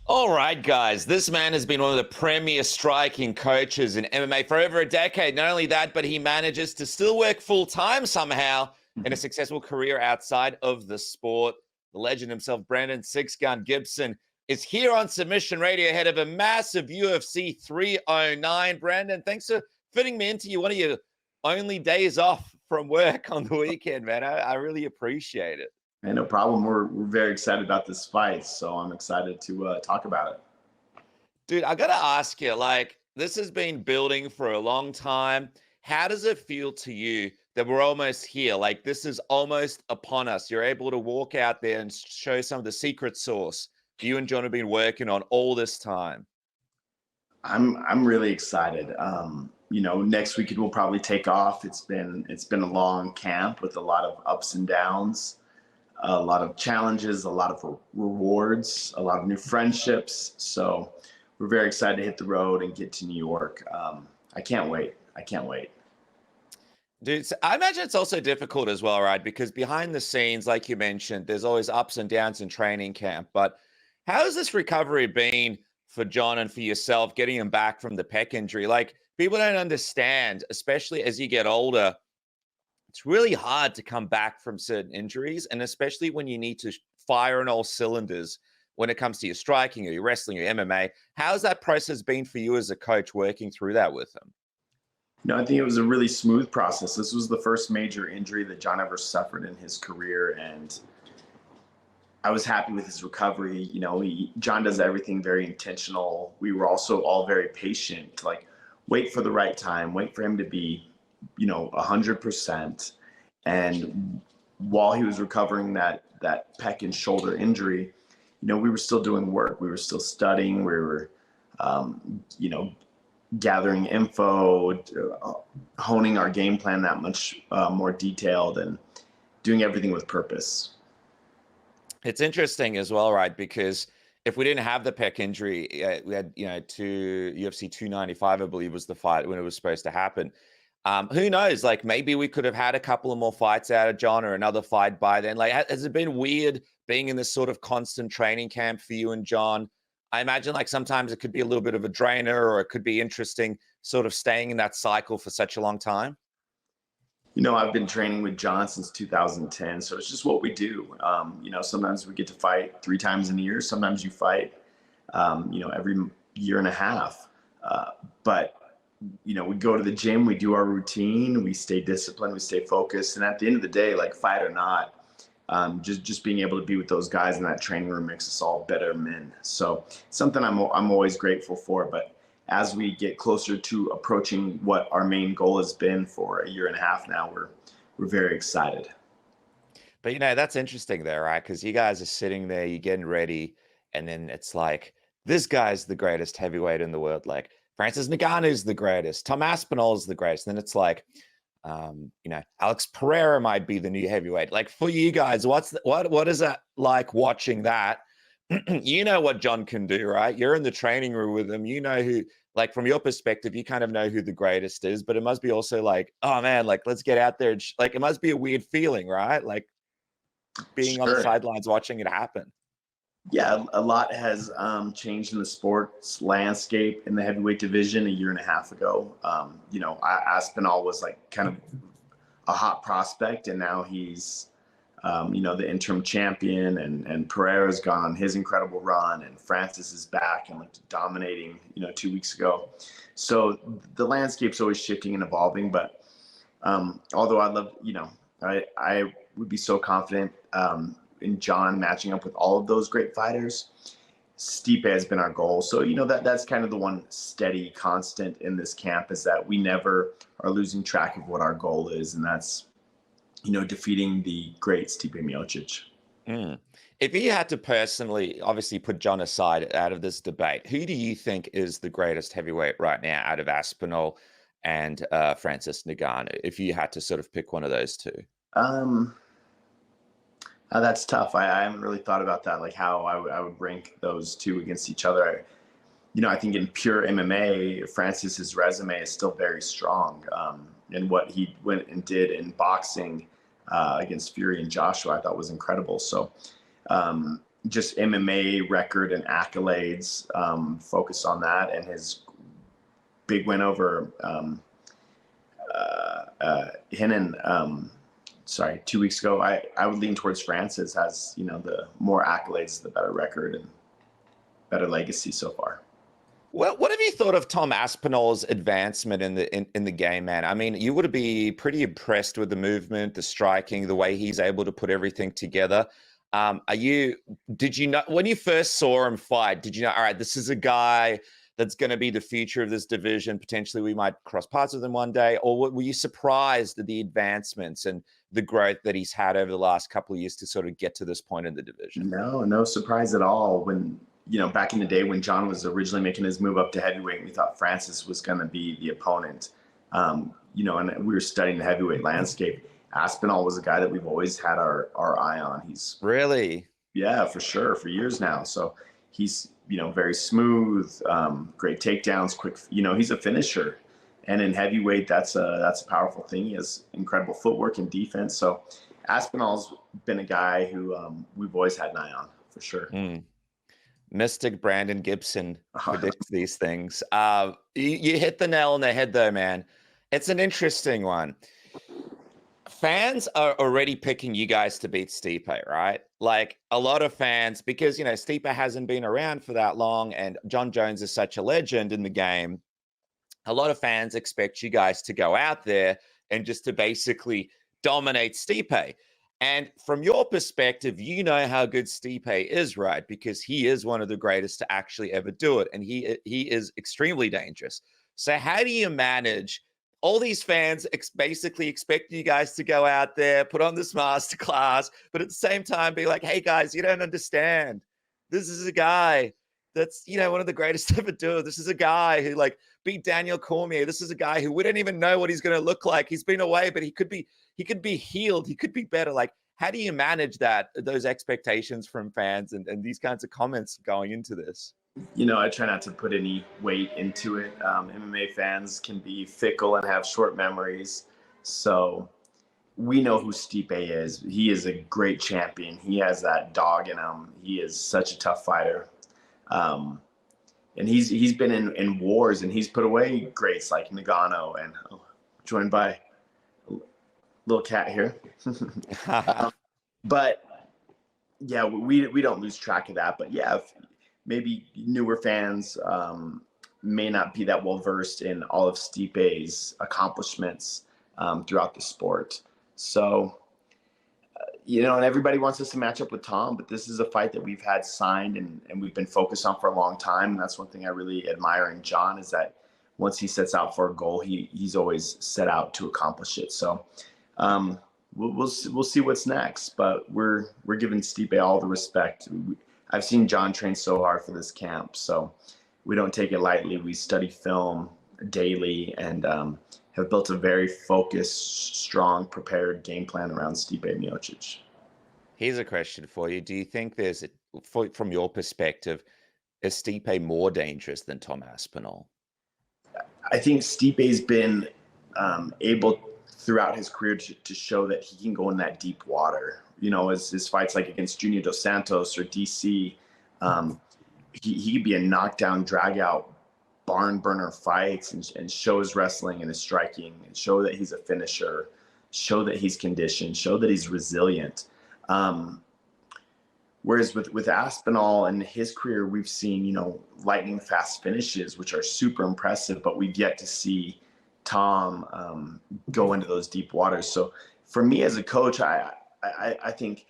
All right, guys, this man has been one of the premier striking coaches in MMA for over a decade. Not only that, but he manages to still work full time somehow in a successful career outside of the sport. The legend himself, Brandon Six Gun Gibson, is here on Submission Radio ahead of a massive UFC 309. Brandon, thanks for fitting me into one of your only days off from work on the weekend, man. I really appreciate it. Hey, no problem. We're very excited about this fight, so I'm excited to talk about it. Dude, I gotta ask you, like, this has been building for a long time. How does it feel to you that we're almost here? Like, this is almost upon us. You're able to walk out there and show some of the secret sauce you and John have been working on all this time. I'm really excited. Next week we'll probably take off. It's been a long camp with a lot of ups and downs, a lot of challenges, a lot of rewards, a lot of new friendships. So we're very excited to hit the road and get to New York. I can't wait. I can't wait. Dude, so I imagine it's also difficult as well, right? Because behind the scenes, like you mentioned, there's always ups and downs in training camp. But how has this recovery been for John and for yourself, getting him back from the pec injury? Like, people don't understand, especially as you get older, it's really hard to come back from certain injuries, and especially when you need to fire on all cylinders when it comes to your striking or your wrestling or your MMA. How's that process been for you as a coach working through that with him? I think it was a really smooth process. This was the first major injury that John ever suffered in his career, and I was happy with his recovery. John does everything very intentional. We were also all very patient, like wait for the right time, wait for him to be 100%. And while he was recovering that pec and shoulder injury, we were still doing work. We were still studying. We were, gathering info, honing our game plan that much more detailed, and doing everything with purpose. It's interesting as well, right? Because if we didn't have the pec injury, we had, UFC 295, I believe, was the fight when it was supposed to happen. Who knows? Like, maybe we could have had a couple of more fights out of John or another fight by then. Like, has it been weird being in this sort of constant training camp for you and John? I imagine, like, sometimes it could be a little bit of a drainer, or it could be interesting sort of staying in that cycle for such a long time. I've been training with John since 2010, so it's just what we do. Sometimes we get to fight 3 times in a year. Sometimes you fight, every year and a half. But we go to the gym, we do our routine, we stay disciplined, we stay focused. And at the end of the day, like, fight or not, just being able to be with those guys in that training room makes us all better men. So something I'm always grateful for. But as we get closer to approaching what our main goal has been for a year and a half now, we're very excited. But, that's interesting there, right? Because you guys are sitting there, you're getting ready, and then it's like, this guy's the greatest heavyweight in the world. Like, Francis Ngannou's the greatest. Tom Aspinall is the greatest. And then it's like, Alex Pereira might be the new heavyweight. Like, for you guys, what is that like watching that? You know what John can do, right? You're in the training room with him. You know who, like, from your perspective, you kind of know who the greatest is. But it must be also like, oh man, like, let's get out there. Like, it must be a weird feeling, right? Like, being on the sidelines watching it happen. Yeah, a lot has changed in the sports landscape in the heavyweight division a year and a half ago. Aspinall was like kind of a hot prospect, and now he's, the interim champion, and Pereira's gone on his incredible run, and Francis is back and dominating, 2 weeks ago. So the landscape's always shifting and evolving, but although I love, I would be so confident in John matching up with all of those great fighters. Stipe has been our goal. So, that's kind of the one steady constant in this camp, is that we never are losing track of what our goal is. And that's, defeating the great Stipe Miocic. If you had to personally, obviously, put John aside out of this debate, who do you think is the greatest heavyweight right now out of Aspinall and Francis Ngannou, if you had to sort of pick one of those two? That's tough. I haven't really thought about that, like how I would rank those two against each other. I think in pure MMA, Francis's resume is still very strong. And what he went and did in boxing against Fury and Joshua, I thought was incredible. So, just MMA record and accolades, focus on that, and his big win over Henin, 2 weeks ago. I would lean towards Francis. Has, you know, the more accolades, the better record and better legacy so far. Well, what have you thought of Tom Aspinall's advancement in the game, man? I mean, you would be pretty impressed with the movement, the striking, the way he's able to put everything together. Did you know when you first saw him fight, did you know, all right, this is a guy that's going to be the future of this division. Potentially we might cross paths with him one day? Or were you surprised at the advancements and the growth that he's had over the last couple of years to sort of get to this point in the division? No surprise at all. When, you know, back in the day when John was originally making his move up to heavyweight, we thought Francis was going to be the opponent. You know, and we were studying the heavyweight landscape. Aspinall was a guy that we've always had our eye on. He's really, yeah, for sure, for years now. So he's, you know, very smooth, great takedowns, quick. You know, he's a finisher, and in heavyweight, that's a powerful thing. He has incredible footwork and defense. So Aspinall's been a guy who we've always had an eye on, for sure. Mystic Brandon Gibson predicts these things. You hit the nail on the head, though, man. It's an interesting one. Fans are already picking you guys to beat Stipe, right? Like a lot of fans, because, you know, Stipe hasn't been around for that long and John Jones is such a legend in the game. A lot of fans expect you guys to go out there and just to basically dominate Stipe. And from your perspective, you know how good Stipe is, right? Because he is one of the greatest to actually ever do it. And he is extremely dangerous. So how do you manage all these fans basically expect you guys to go out there, put on this masterclass, but at the same time be like, hey guys, you don't understand. This is a guy that's, you know, one of the greatest to ever do it. This is a guy who like beat Daniel Cormier. This is a guy who we don't even know what he's going to look like. He's been away, but he could be healed. He could be better. Like, how do you manage those expectations from fans and these kinds of comments going into this? You know, I try not to put any weight into it. MMA fans can be fickle and have short memories. So we know who Stipe is. He is a great champion. He has that dog in him. He is such a tough fighter. And he's been in wars, and he's put away greats like Nagano, and joined by a little cat here. But yeah, we don't lose track of that. But yeah, maybe newer fans may not be that well versed in all of Stipe's accomplishments throughout the sport. So, you know, and everybody wants us to match up with Tom, but this is a fight that we've had signed and we've been focused on for a long time. And that's one thing I really admire in John, is that once he sets out for a goal, he's always set out to accomplish it. So we'll see what's next, but we're giving Stipe all the respect. I've seen John train so hard for this camp, so we don't take it lightly. We study film daily and have built a very focused, strong, prepared game plan around Stipe Miocic. Here's a question for you. Do you think from your perspective, is Stipe more dangerous than Tom Aspinall? I think Stipe's been able throughout his career to show that he can go in that deep water. You know, his fights like against Junior Dos Santos or DC, he could be a knockdown, drag out, barn burner fights and show his wrestling and his striking and show that he's a finisher, show that he's conditioned, show that he's resilient. Whereas with Aspinall and his career, we've seen, you know, lightning fast finishes, which are super impressive, but we've yet to see Tom go into those deep waters. So for me as a coach, I think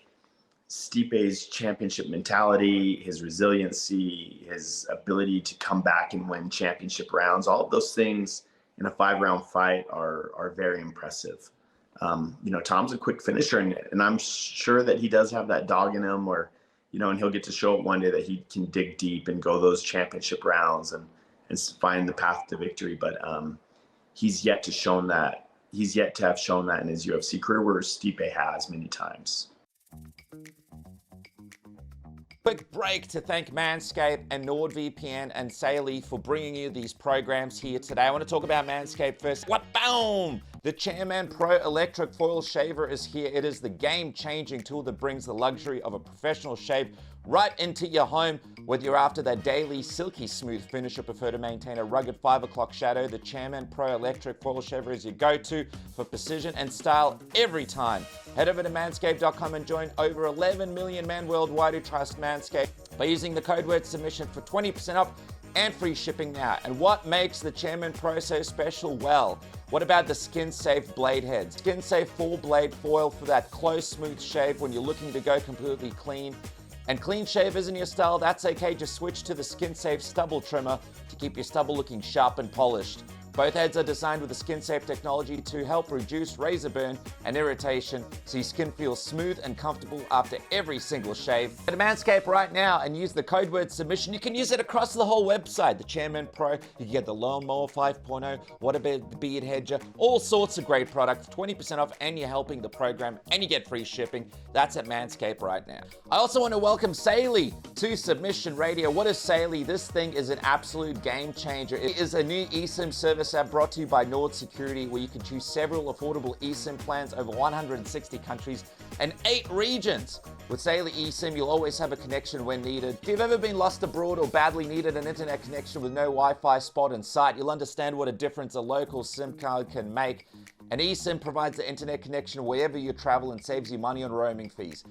Stipe's championship mentality, his resiliency, his ability to come back and win championship rounds, all of those things in a 5-round fight are very impressive. You know, Tom's a quick finisher, and I'm sure that he does have that dog in him, or, you know, and he'll get to show it one day that he can dig deep and go those championship rounds and find the path to victory. But he's yet to have shown that in his UFC career, where Stipe has many times. Quick break to thank MANSCAPED and NORDVPN and SAILY for bringing you these programs here today. I want to talk about MANSCAPED first. What? Boom! The Chairman Pro Electric Foil Shaver is here. It is the game-changing tool that brings the luxury of a professional shave right into your home. Whether you're after that daily silky smooth finish or prefer to maintain a rugged 5 o'clock shadow, the Chairman Pro Electric Foil Shaver is your go-to for precision and style every time. Head over to manscaped.com and join over 11 million men worldwide who trust Manscaped by using the code word submission for 20% off and free shipping now. And what makes the Chairman Pro so special? Well, what about the Skin Safe blade heads? Skin Safe 4-blade foil for that close, smooth shave when you're looking to go completely clean. And clean shave isn't your style, that's okay. Just switch to the Skin Safe stubble trimmer to keep your stubble looking sharp and polished. Both heads are designed with the Skin Safe technology to help reduce razor burn and irritation so your skin feels smooth and comfortable after every single shave. Go to Manscaped right now and use the code word submission. You can use it across the whole website. The Chairman Pro, you can get the Lawnmower 5.0, what about the Beard Hedger, all sorts of great products, 20% off, and you're helping the program, and you get free shipping. That's at Manscaped right now. I also want to welcome SAILY to Submission Radio. What is SAILY? This thing is an absolute game changer. It is a new eSIM service app brought to you by Nord Security, where you can choose several affordable eSIM plans over 160 countries and 8 regions. With SAILY eSIM, you'll always have a connection when needed. If you've ever been lost abroad or badly needed an internet connection with no Wi-Fi spot in sight, you'll understand what a difference a local SIM card can make. An eSIM provides the internet connection wherever you travel and saves you money on roaming fees.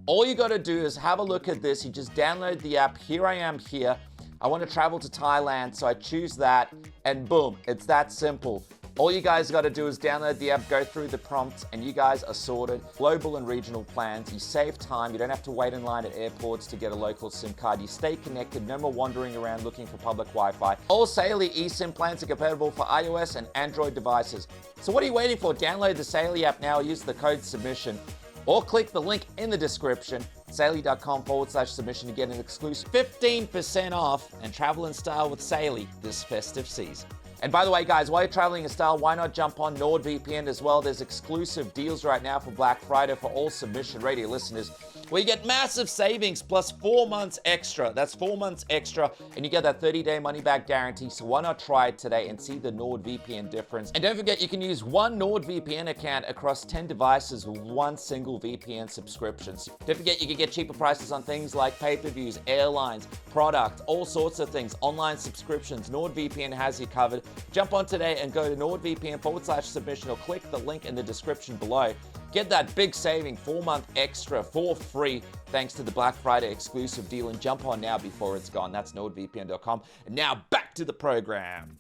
All you got to do is have a look at this. You just download the app. Here I am here. I want to travel to Thailand, so I choose that, and boom, it's that simple. All you guys got to do is download the app, go through the prompts, and you guys are sorted. Global and regional plans. You save time. You don't have to wait in line at airports to get a local SIM card. You stay connected. No more wandering around looking for public Wi-Fi. All SAILY eSIM plans are compatible for iOS and Android devices. So what are you waiting for? Download the SAILY app now. Use the code submission, or click the link in the description, saily.com/submission, to get an exclusive 15% off and travel in style with SAILY this festive season. And by the way, guys, while you're traveling in style, why not jump on NORDVPN as well? There's exclusive deals right now for Black Friday for all Submission Radio listeners, where you get massive savings plus 4 months extra. That's 4 months extra, and you get that 30-day money-back guarantee. So why not try it today and see the NORDVPN difference? And don't forget, you can use one NORDVPN account across 10 devices with one single VPN subscription. So don't forget, you can get cheaper prices on things like pay-per-views, airlines, product, all sorts of things, online subscriptions. NORDVPN has you covered. Jump on today and go to NORDVPN/submission, or click the link in the description below. Get that big saving 4-month extra for free thanks to the Black Friday exclusive deal, and jump on now before it's gone. That's NordVPN.com. And now back to the program.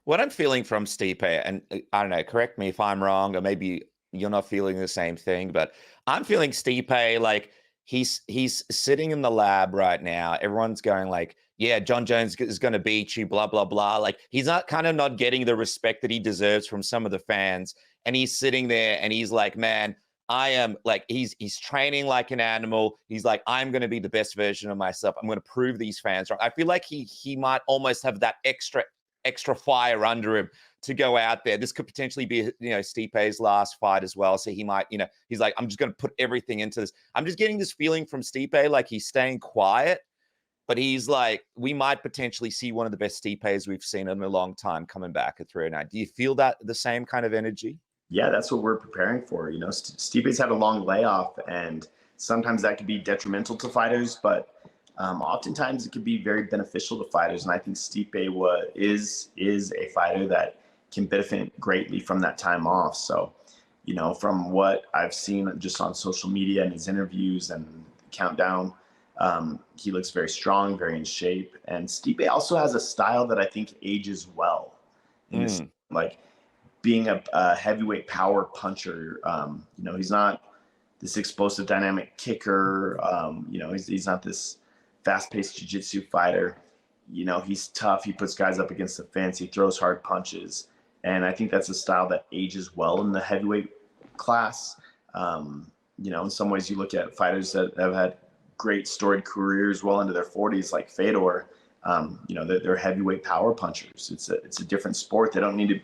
What I'm feeling from Stipe, and I don't know, correct me if I'm wrong, or maybe you're not feeling the same thing, but I'm feeling Stipe like he's sitting in the lab right now. Everyone's going like, yeah, John Jones is going to beat you, blah, blah, blah. Like, he's not getting the respect that he deserves from some of the fans. And he's sitting there and he's like, man, I am like, he's training like an animal. He's like, I'm going to be the best version of myself. I'm going to prove these fans wrong. I feel like he might almost have that extra fire under him to go out there. This could potentially be, Stipe's last fight as well. So he might, he's like, I'm just going to put everything into this. I'm just getting this feeling from Stipe, like he's staying quiet, but he's like, we might potentially see one of the best Stipes we've seen in a long time coming back at 309. Do you feel that the same kind of energy? Yeah, that's what we're preparing for. Stipe's had a long layoff, and sometimes that could be detrimental to fighters, but oftentimes it could be very beneficial to fighters. And I think Stipe is a fighter that can benefit greatly from that time off. So, from what I've seen just on social media and his interviews and Countdown, he looks very strong, very in shape. And Stipe also has a style that I think ages well. Like being a heavyweight power puncher, he's not this explosive dynamic kicker. He's not this fast-paced jiu-jitsu fighter. He's tough. He puts guys up against the fence. He throws hard punches. And I think that's a style that ages well in the heavyweight class. In some ways you look at fighters that have had great storied careers well into their 40s, like Fedor. They're heavyweight power punchers. It's a different sport. They don't need to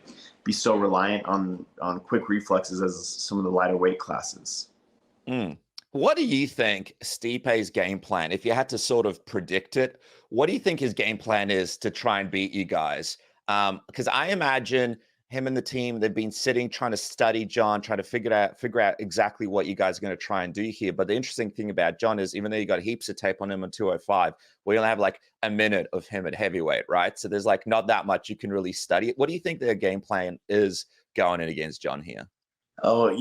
be so reliant on quick reflexes as some of the lighter weight classes. What do you think Stipe's game plan, if you had to sort of predict it, what do you think his game plan is to try and beat you guys? Because I imagine him and the team, they've been sitting, trying to study John, trying to figure out exactly what you guys are going to try and do here. But the interesting thing about John is, even though you got heaps of tape on him on 205, we only have like a minute of him at heavyweight, right? So there's like not that much you can really study. What do you think their game plan is going in against John here? Oh,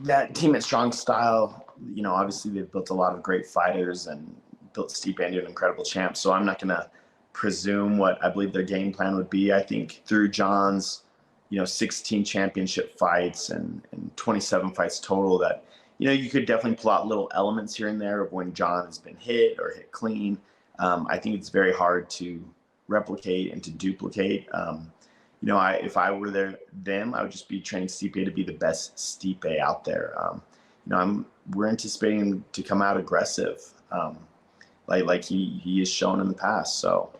that team at Strong Style, obviously they've built a lot of great fighters and built Stipe into an incredible champ. So I'm not going to presume what I believe their game plan would be. I think through John's, 16 championship fights and 27 fights total, that, you could definitely pull out little elements here and there of when John has been hit or hit clean. I think it's very hard to replicate and to duplicate. If I were them, I would just be training Stipe to be the best Stipe out there. We're anticipating to come out aggressive, like he has shown in the past. So,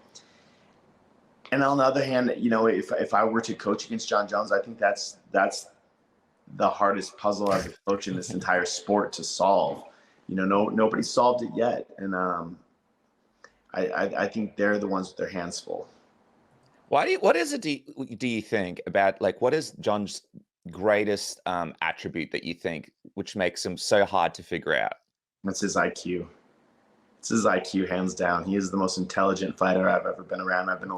and on the other hand, if I were to coach against John Jones, I think that's the hardest puzzle as a coach in this entire sport to solve. Nobody solved it yet, and I think they're the ones with their hands full. What is it do you think about, like, what is John's greatest attribute that you think which makes him so hard to figure out? It's his IQ. It's his IQ, hands down. He is the most intelligent fighter I've ever been around. I've been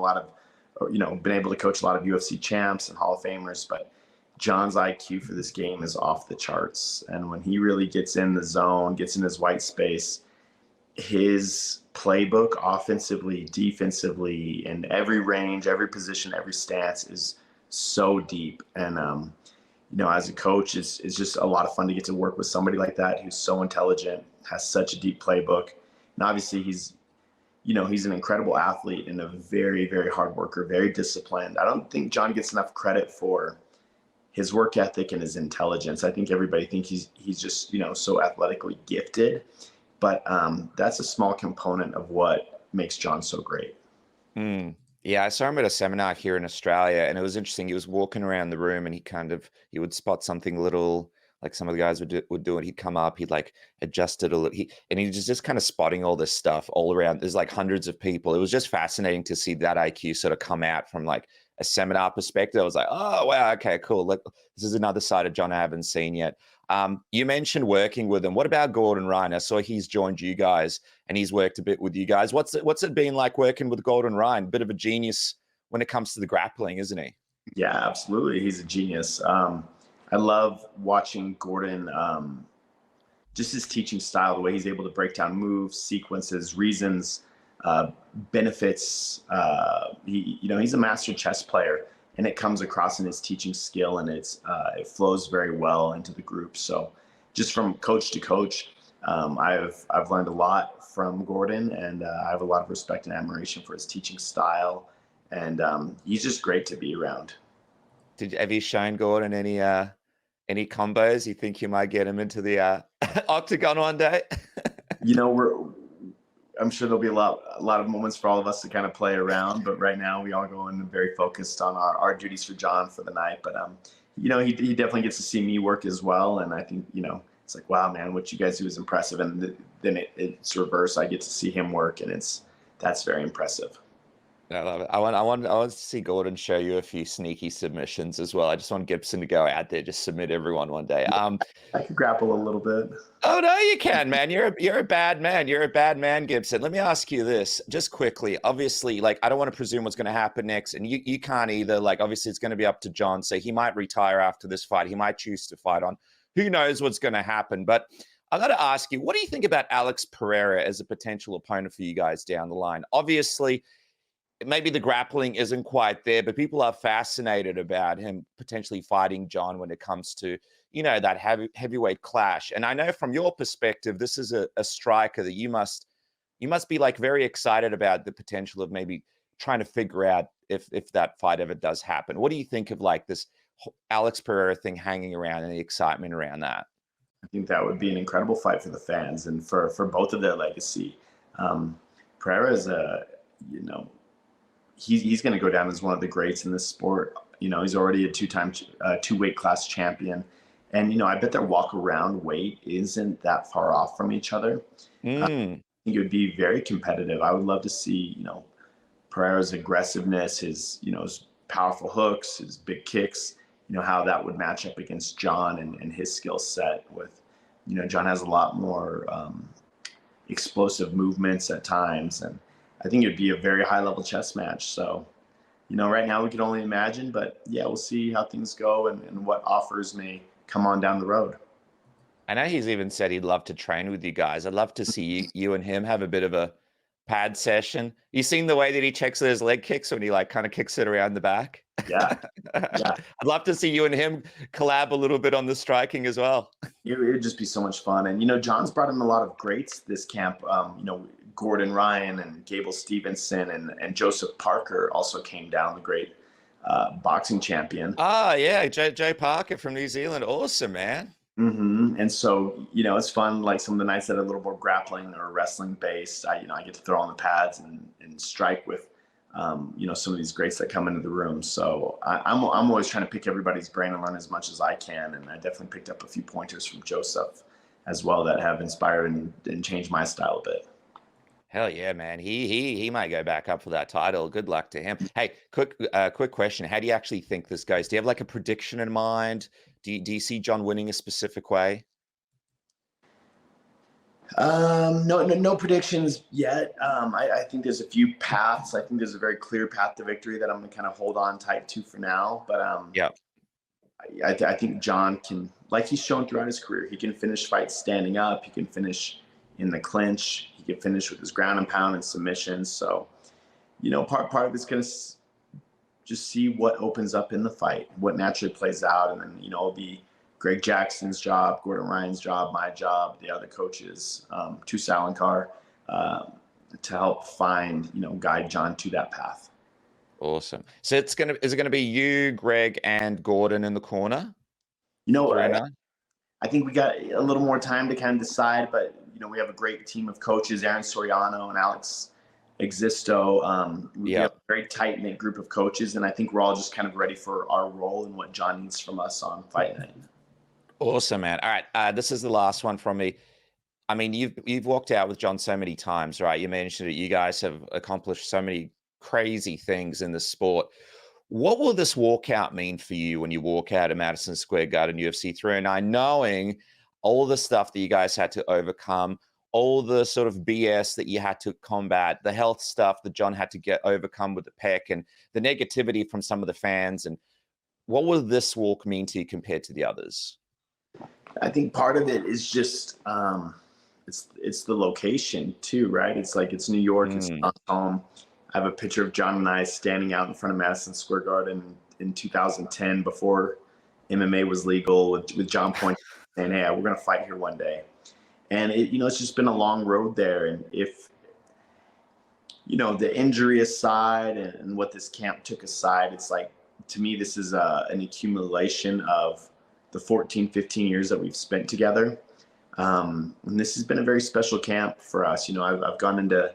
been able to coach a lot of UFC champs and Hall of Famers, but John's IQ for this game is off the charts. And when he really gets in the zone, gets in his white space, his playbook offensively, defensively, in every range, every position, every stance is so deep. And, as a coach, it's just a lot of fun to get to work with somebody like that who's so intelligent, has such a deep playbook. And obviously he's an incredible athlete and a very, very hard worker, very disciplined. I don't think John gets enough credit for his work ethic and his intelligence. I think everybody thinks he's just, so athletically gifted. But that's a small component of what makes John so great. Yeah, I saw him at a seminar here in Australia, and it was interesting. He was walking around the room, and he would spot something little, like some of the guys would do it. He'd come up, he'd like adjust it a little. He was just kind of spotting all this stuff all around. There's like hundreds of people. It was just fascinating to see that IQ sort of come out from like a seminar perspective. I was like, oh wow, okay, cool. This is another side of John I haven't seen yet. You mentioned working with him. What about Gordon Ryan? I saw he's joined you guys and he's worked a bit with you guys. What's it been like working with Gordon Ryan? Bit of a genius when it comes to the grappling, isn't he? Yeah, absolutely. He's a genius. I love watching Gordon, just his teaching style, the way he's able to break down moves, sequences, reasons, benefits. He's a master chess player, and it comes across in his teaching skill, and it flows very well into the group. So just from coach to coach, I've learned a lot from Gordon, and I have a lot of respect and admiration for his teaching style, and he's just great to be around. Have you shown Gordon any combos? You think you might get him into the octagon one day? I'm sure there'll be a lot of moments for all of us to kind of play around, but right now we all go in very focused on our duties for John for the night. But he definitely gets to see me work as well, and I think it's like, wow, man, what you guys do is impressive. And then it's reverse. I get to see him work, and that's very impressive. I love it. I want to see Gordon show you a few sneaky submissions as well. I just want Gibson to go out there, just submit everyone one day. I could grapple a little bit. Oh no, you can, man. You're a bad man. You're a bad man, Gibson. Let me ask you this, just quickly. Obviously, like, I don't want to presume what's going to happen next, and you can't either. Like, obviously, it's going to be up to John. So he might retire after this fight. He might choose to fight on. Who knows what's going to happen? But I got to ask you, what do you think about Alex Pereira as a potential opponent for you guys down the line? Obviously, maybe the grappling isn't quite there, but people are fascinated about him potentially fighting John when it comes to, that heavyweight clash. And I know from your perspective, this is a striker that you must be like very excited about the potential of maybe trying to figure out if that fight ever does happen. What do you think of like this Alex Pereira thing hanging around and the excitement around that? I think that would be an incredible fight for the fans and for both of their legacy. Pereira is he's going to go down as one of the greats in this sport. He's already a two-time two-weight class champion. And, I bet their walk around weight isn't that far off from each other. I think it would be very competitive. I would love to see, Pereira's aggressiveness, his powerful hooks, his big kicks, how that would match up against John and his skill set with, John has a lot more explosive movements at times. And I think it'd be a very high level chess match. So, right now we can only imagine, but yeah, we'll see how things go and what offers may come on down the road. I know he's even said he'd love to train with you guys. I'd love to see you and him have a bit of a pad session. You seen the way that he checks those leg kicks when he like kind of kicks it around the back? Yeah. Yeah. I'd love to see you and him collab a little bit on the striking as well. It would just be so much fun. And, John's brought in a lot of greats this camp. Gordon Ryan and Gable Stevenson and Joseph Parker also came down, the great boxing champion. Ah, yeah, Joe Parker from New Zealand. Awesome, man. And so, it's fun. Like some of the nights that are a little more grappling or wrestling based, I get to throw on the pads and strike with, some of these greats that come into the room. So I'm always trying to pick everybody's brain and learn as much as I can. And I definitely picked up a few pointers from Joseph as well that have inspired and changed my style a bit. Hell yeah, man. He might go back up for that title. Good luck to him. Hey, quick question. How do you actually think this goes? Do you have like a prediction in mind? Do you see John winning a specific way? No predictions yet. I think there's a few paths. I think there's a very clear path to victory that I'm gonna kind of hold on tight to for now. But Yeah. I think John can, like he's shown throughout his career, he can finish fights standing up. He can finish in the clinch. He can finish with his ground and pound and submissions. So, part of it's gonna just see what opens up in the fight, what naturally plays out, and then it'll be Greg Jackson's job, Gordon Ryan's job, my job, the other coaches, to Salinkar, to help find, guide John to that path. Awesome. So is it gonna be you, Greg, and Gordon in the corner? I think we got a little more time to kind of decide, but we have a great team of coaches, Aaron Soriano and Alex Existo. We have a very tight knit group of coaches, and I think we're all just kind of ready for our role and what John needs from us on fight night. Awesome, man. All right, this is the last one from me. I mean, you've walked out with John so many times, right? You mentioned it. You guys have accomplished so many crazy things in the sport. What will this walkout mean for you when you walk out of Madison Square Garden UFC 309, knowing all the stuff that you guys had to overcome, all the sort of BS that you had to combat, the health stuff that John had to overcome with the pec, and the negativity from some of the fans? And what will this walk mean to you compared to the others? I think part of it is just it's the location too, right? It's like it's New York, it's not home. I have a picture of John and I standing out in front of Madison Square Garden in 2010 before MMA was legal, with John Point saying, "Hey, we're gonna fight here one day." And it's just been a long road there. And if the injury aside and what this camp took aside, it's like, to me, this is an accumulation of the 14, 15 years that we've spent together. And this has been a very special camp for us. I've gone into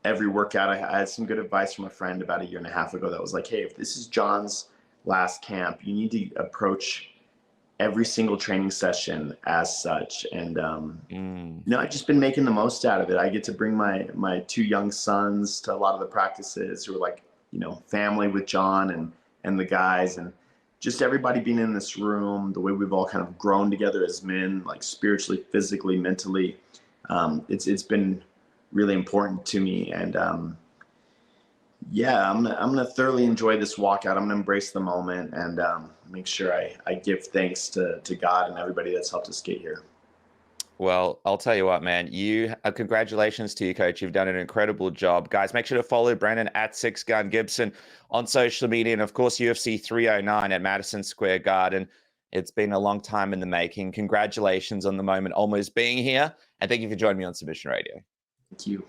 every workout. I had some good advice from a friend about a year and a half ago that was like, hey, if this is John's last camp, you need to approach every single training session as such. And, I've just been making the most out of it. I get to bring my two young sons to a lot of the practices who are like, family with John and the guys, and just everybody being in this room, the way we've all kind of grown together as men, like spiritually, physically, mentally. It's been really important to me. And I'm gonna thoroughly enjoy this walkout. I'm gonna embrace the moment and make sure I give thanks to God and everybody that's helped us get here. Well, I'll tell you what, man. Congratulations to you, coach. You've done an incredible job. Guys, make sure to follow Brandon at 6Gun Gibson on social media. And of course, UFC 309 at Madison Square Garden. It's been a long time in the making. Congratulations on the moment almost being here. And thank you for joining me on Submission Radio. Thank you.